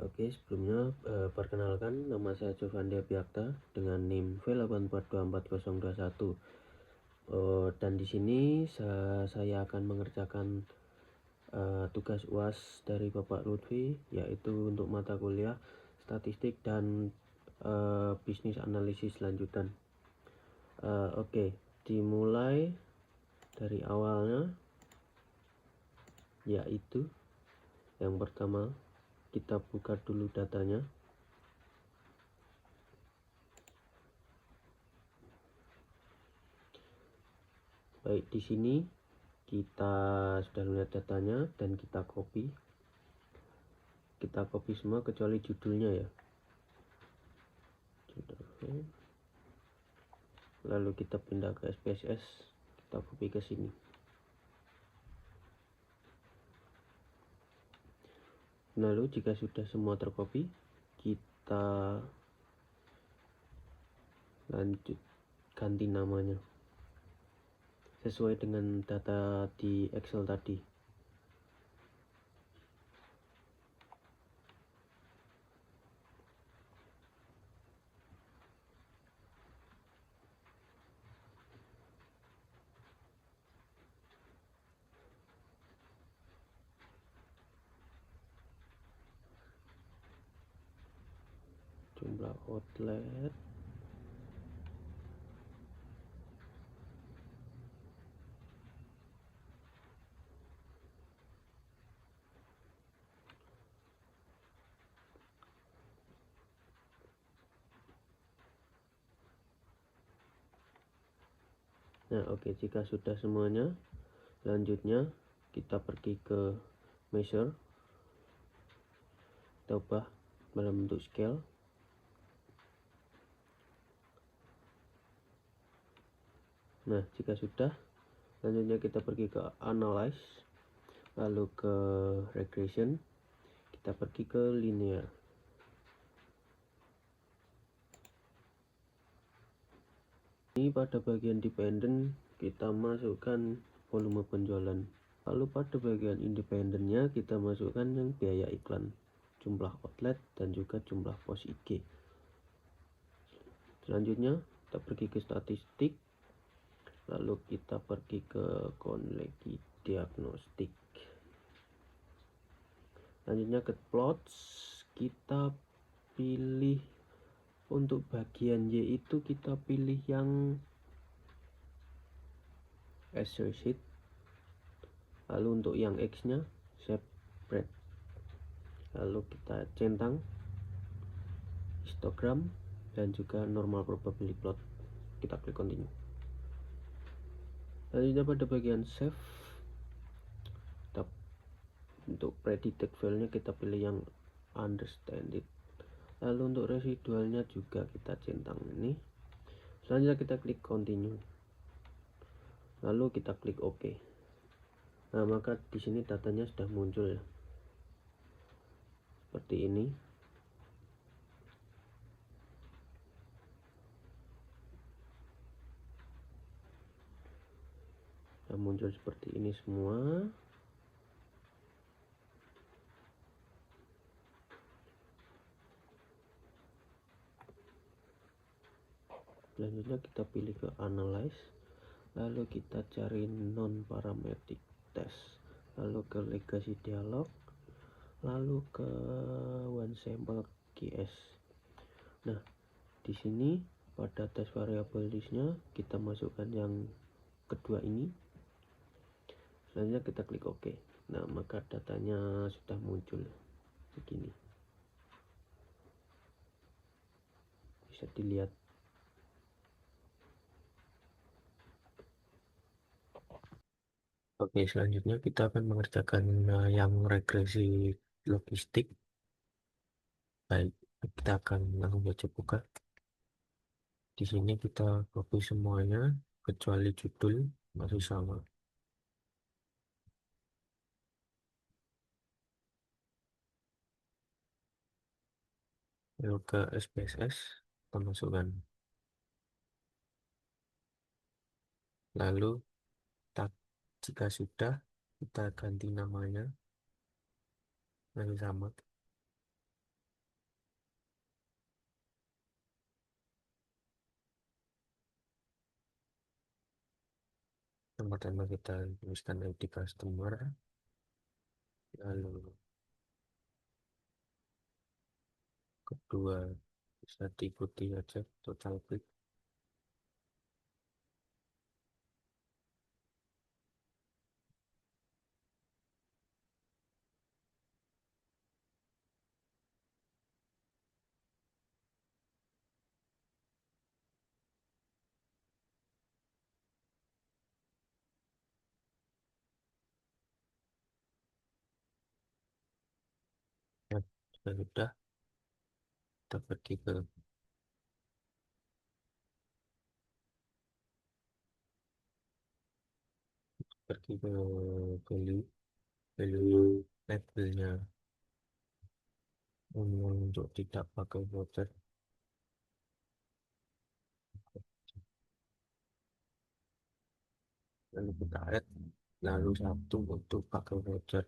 Oke, sebelumnya perkenalkan, nama saya Jovandi Abiakta dengan NIM V8424021. Dan di sini saya akan mengerjakan tugas UAS dari Bapak Lutfi, yaitu untuk mata kuliah statistik dan bisnis analisis lanjutan. Oke, dimulai dari awalnya, yaitu yang pertama kita buka dulu datanya. Baik, di sini kita sudah lihat datanya dan kita copy semua kecuali judulnya ya. Lalu kita pindah ke SPSS, kita copy ke sini. Lalu jika sudah semua tercopy, kita lanjut ganti namanya sesuai dengan data di Excel tadi. Jumlah outlet, nah oke, jika sudah semuanya, selanjutnya kita pergi ke measure, kita ubah dalam bentuk scale. Nah jika sudah, selanjutnya kita pergi ke analyze, lalu ke regression, kita pergi ke linear. Ini pada bagian dependent kita masukkan volume penjualan, lalu pada bagian independennya kita masukkan yang biaya iklan, jumlah outlet, dan juga jumlah pos IG. Selanjutnya kita pergi ke statistik, lalu kita pergi ke konlegi diagnostik. Selanjutnya ke plots, kita pilih untuk bagian Y itu kita pilih yang associate, lalu untuk yang X nya separate, lalu kita centang histogram dan juga normal probability plot, kita klik continue. Selanjutnya pada bagian save, untuk predicted value nya kita pilih yang understand it, lalu untuk residualnya juga kita centang ini. Selanjutnya kita klik continue, lalu kita klik OK. Nah maka di sini datanya sudah muncul ya, seperti ini. Sudah muncul seperti ini semua. Selanjutnya kita pilih ke analyze, lalu kita cari non parametric test, lalu ke legacy dialog, lalu ke one sample GS. Nah di sini pada tes variable listnya kita masukkan yang kedua ini. Selanjutnya kita klik OK. Nah maka datanya sudah muncul begini, bisa dilihat. Oke, selanjutnya kita akan mengerjakan yang regresi logistik. Baik, kita akan langsung saja buka. Di sini kita copy semuanya kecuali judul masih sama. Lalu ke SPSS kita masukkan. Lalu jika sudah, kita ganti namanya masih sama. Pertama kita tuliskan ID customer, lalu kedua bisa diikuti aja total klik. Nah, sudah kita pergi ke value value labelnya untuk tidak pakai voucher, lalu kita add, lalu satu untuk pakai voucher.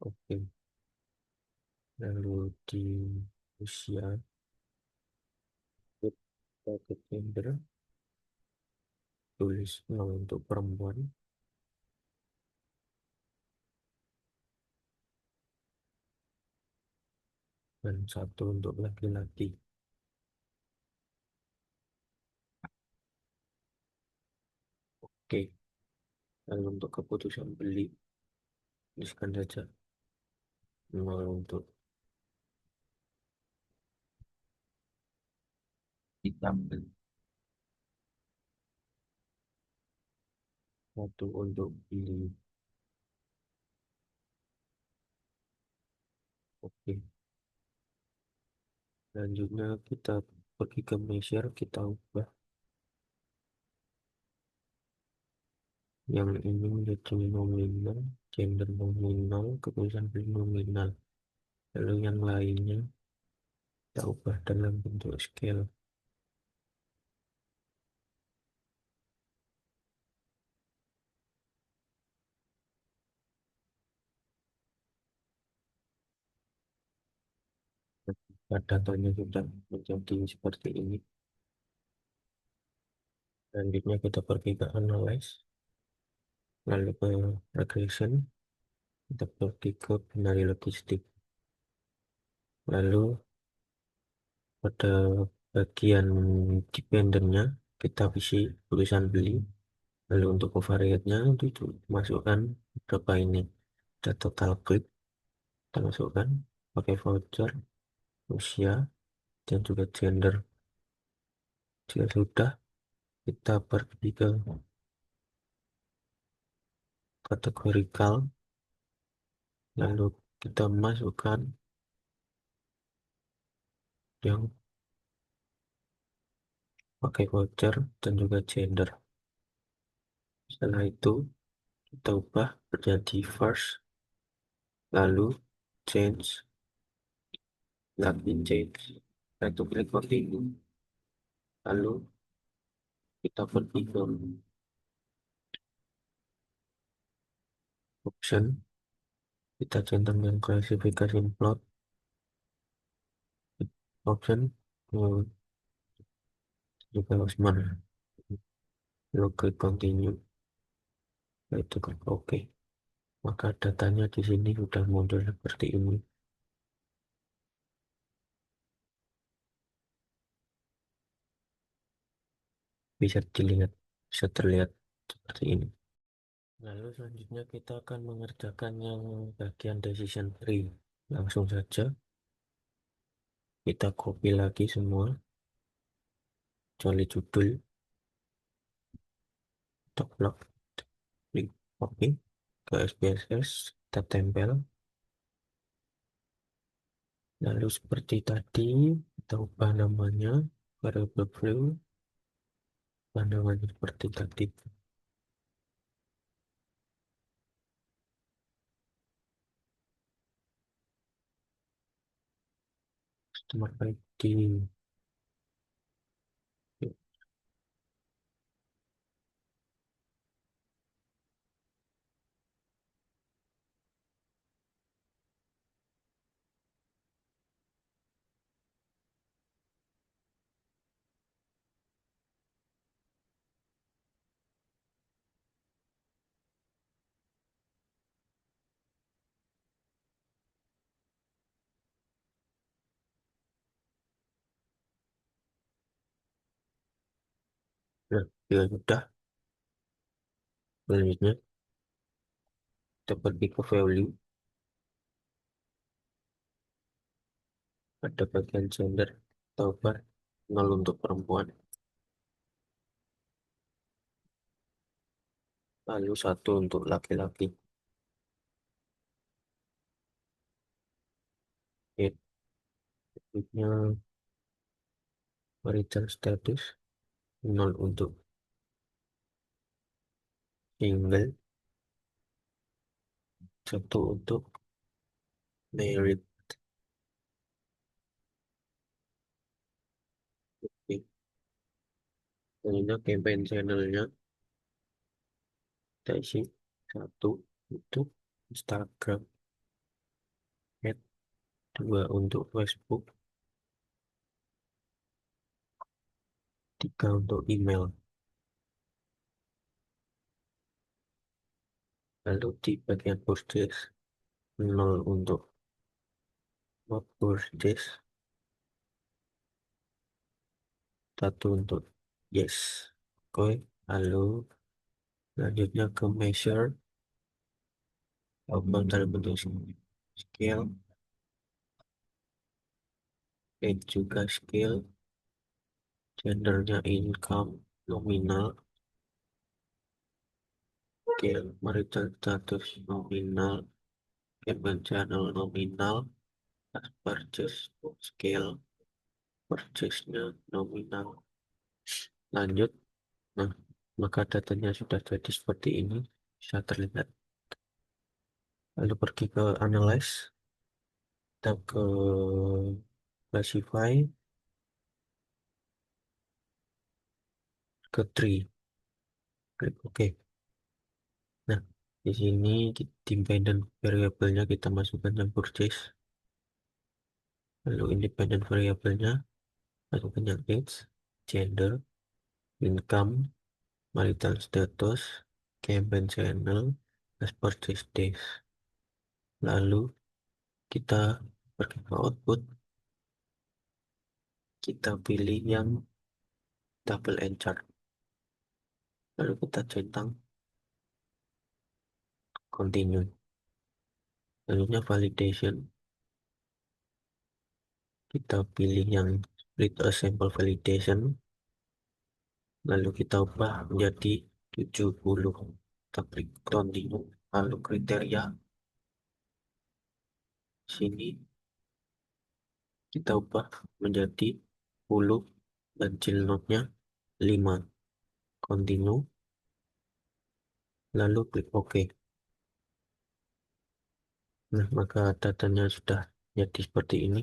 Oke, lalu di usia kita ke gender, tulis 0 untuk perempuan dan 1 untuk laki-laki. Oke, lalu untuk keputusan beli tuliskan saja 0 untuk ditambah, 1 untuk beli. Oke, selanjutnya kita pergi ke measure, kita ubah yang ini menjadi nominal, gender nominal, keputusan beli nominal, lalu yang lainnya kita ubah dalam bentuk scale. Datanya sudah menjadi seperti ini. Selanjutnya kita pergi ke analyze, lalu ke regression, kita pergi ke binary logistik, lalu pada bagian dependennya kita isi tulisan beli, lalu untuk covariate-nya itu masukkan berapa ini, ada total klik, kita masukkan pakai voucher, usia, dan juga gender. Jika sudah, kita pergi ke kategorikal, lalu kita masukkan yang pakai voucher dan juga gender. Setelah itu kita ubah menjadi first, lalu change, lagi change, itu klik continue, lalu kita pergi ke option, kita centangkan klasifikasi plot option, juga Osman, lalu klik continue, itu klik OK, maka datanya di sini sudah muncul seperti ini. Bisa terlihat seperti ini. Lalu selanjutnya kita akan mengerjakan yang bagian decision tree. Langsung saja kita copy lagi semua, kecuali judul, blok, klik copy ke SPSS, kita tempel. Lalu seperti tadi, kita ubah namanya, variable view, ubah namanya seperti tadi. Customer ID. Nah, ya sudah. Selanjutnya kita pergi ke value, ada bagian gender, atau bar 0 untuk perempuan, lalu 1 untuk laki-laki. Ya, berikutnya marital status 0 untuk single, 1 untuk married. Oke. Selanjutnya campaign channelnya kita isi 1 untuk Instagram, add 2 untuk Facebook, 3 untuk email. Lalu di bagian purchase 0 untuk what purchase, 1 untuk yes. Oke, lalu lanjutnya ke measure, outbound dalam bentuk scale, add juga scale, gendernya income, nominal, scale, marital status nominal, campaign channel nominal, as purchase scale, purchase-nya nominal. Lanjut. Nah, maka datanya sudah jadi seperti ini, bisa terlihat. Lalu pergi ke analyze, kita ke classify, ke tree, klik OK. Nah, di sini dependent variable-nya kita masukkan yang purchase, lalu independent variable-nya masukkan yang age, gender, income, marital status, campaign channel, as purchase days. Lalu kita pergi ke output, kita pilih yang double entry, lalu kita centang continue. Selanjutnya validation, kita pilih yang split a sample validation, lalu kita ubah menjadi 70. Kita klik continue, lalu kriteria sini kita ubah menjadi 10 dan child node-nya 5. Continue, lalu klik OK. Nah, maka datanya sudah jadi seperti ini.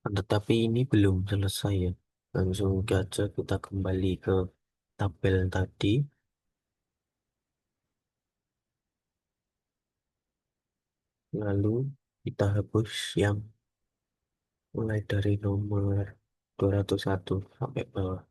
Tetapi ini belum selesai ya. Langsung saja kita kembali ke tabel tadi. Lalu kita hapus yang mulai dari nomor 201 sampai bawah.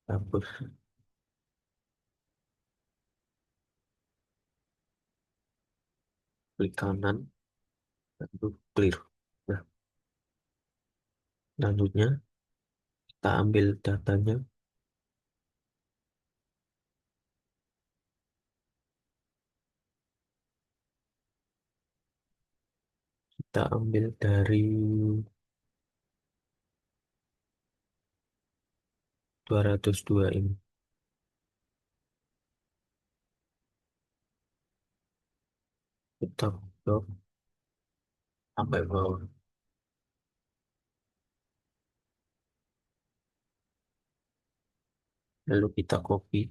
Hapus, klik kanan, lalu clear. Nah, selanjutnya kita ambil datanya, kita ambil dari 202 ini. Kita blok sampai bawah. Lalu kita copy,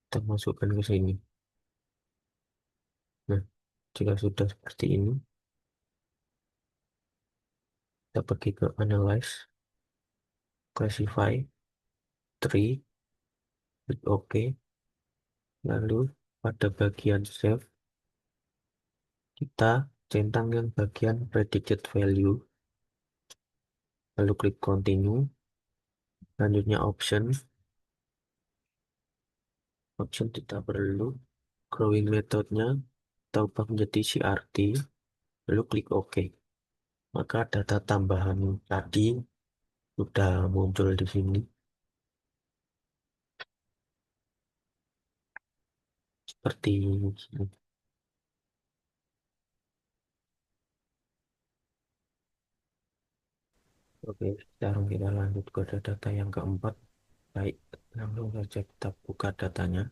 kita masukkan ke sini. Nah, jika sudah seperti ini, kita pergi ke analyze, classify, tree, klik OK. Lalu pada bagian save, kita centang yang bagian predicted value, lalu klik continue. Selanjutnya option tidak perlu. Growing methodnya kita ubah menjadi CRT, lalu klik OK. Maka data tambahan tadi sudah muncul di sini seperti ini. Oke, sekarang kita lanjut ke data yang keempat. Baik, langsung saja kita buka datanya.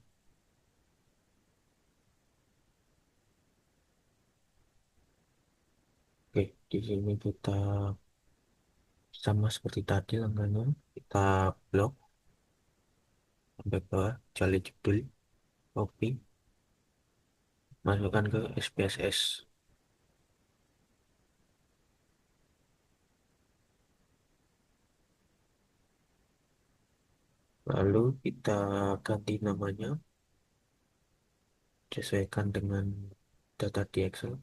Oke, di sini kita sama seperti tadi langkahnya, kita blok sampai bawah, cari judul, copy, masukkan ke SPSS. Lalu kita ganti namanya, sesuaikan dengan data di Excel.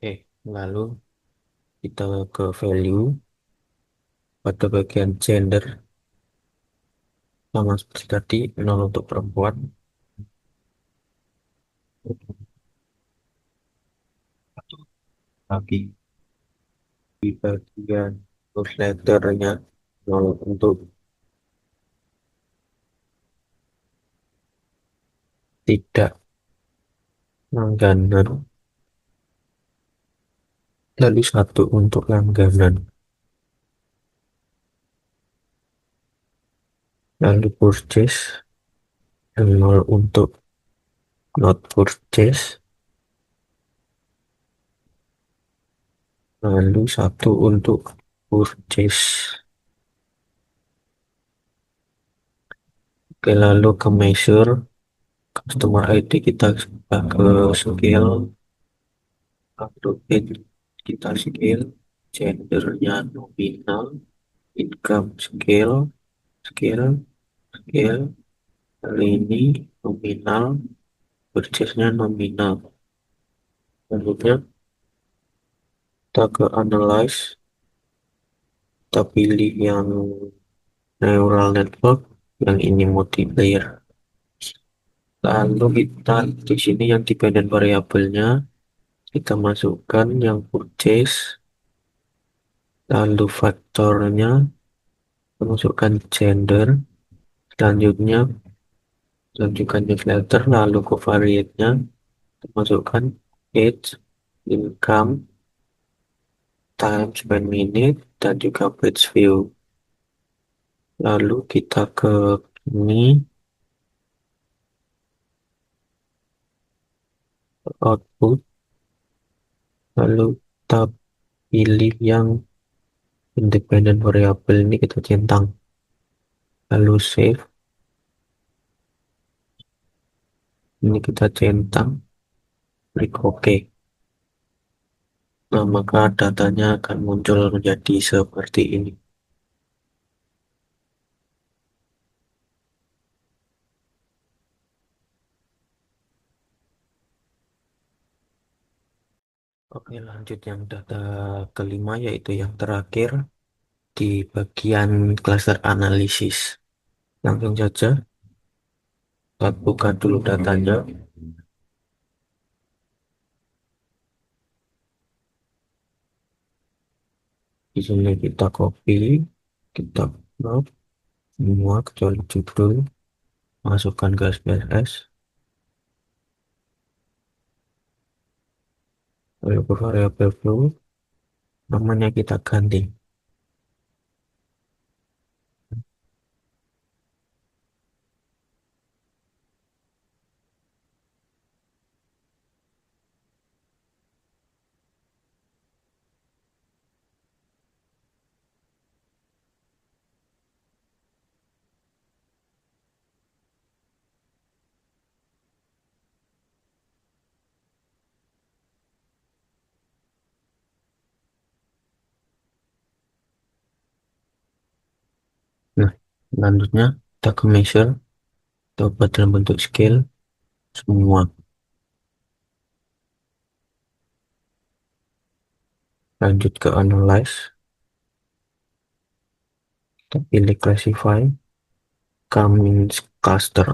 Oke, lalu kita ke value, pada bagian gender, sama seperti tadi, 0 untuk perempuan, lagi di bagian newsletternya 0 untuk tidak langganan, lalu 1 untuk langganan, lalu purchase, 0 untuk not purchase, lalu 1 untuk purchase. Oke, lalu ke measure, customer ID kita ke scale, update kita scale, gendernya nominal, income scale, scale, scale, kali ini nominal, purchase-nya nominal. Selanjutnya kita ke analyze, kita pilih yang neural network, yang ini multiplayer. Lalu kita di sini yang dependent variabelnya kita masukkan yang purchase, lalu faktornya kita masukkan gender, selanjutnya lanjutkan newsletter, lalu covariate-nya kita masukkan age, income, time spend minute, dan juga page view. Lalu kita ke ini, output, lalu kita pilih yang independent variable, ini kita centang, lalu save, ini kita centang, klik OK. Nah, maka datanya akan muncul menjadi seperti ini. Oke, lanjut yang data kelima, yaitu yang terakhir di bagian cluster analisis. Langsung saja kita buka dulu datanya. Di sini kita copy, kita crop semua kecuali judul, masukkan ke SPSS, lalu ke variable flow, namanya kita ganti. Selanjutnya kita ke measure, coba dalam bentuk scale semua. Lanjut ke analyze, kita pilih classify, come cluster.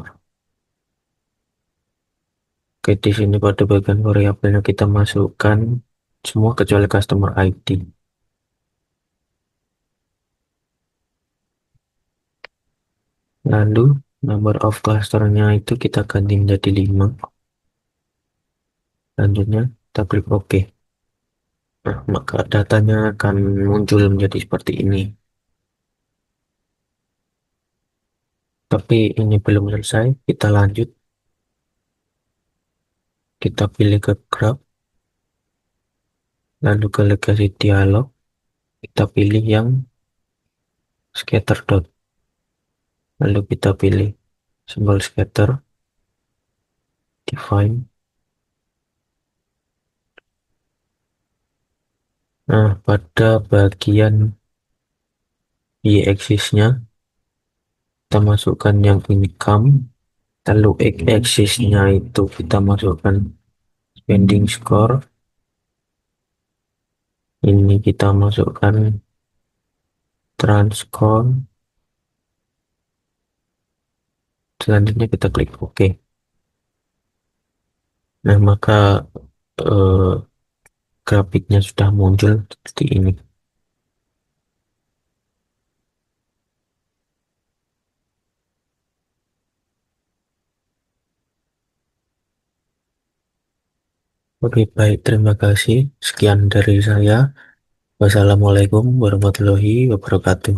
Oke, di sini pada bagian variabelnya kita masukkan semua kecuali customer ID. Lalu number of clusternya itu kita ganti menjadi 5. Selanjutnya kita klik OK. Nah, maka datanya akan muncul menjadi seperti ini. Tapi ini belum selesai, kita lanjut. Kita pilih ke graph, lalu ke legacy dialog, kita pilih yang scatter dot. Lalu kita pilih simbol scatter, define. Nah, pada bagian y-axisnya kita masukkan yang income, lalu x-axisnya itu kita masukkan spending score, ini kita masukkan transcon. Selanjutnya kita klik OK. Nah, maka eh, grafiknya sudah muncul seperti ini. Oke, baik, terima kasih. Sekian dari saya. Wassalamualaikum warahmatullahi wabarakatuh.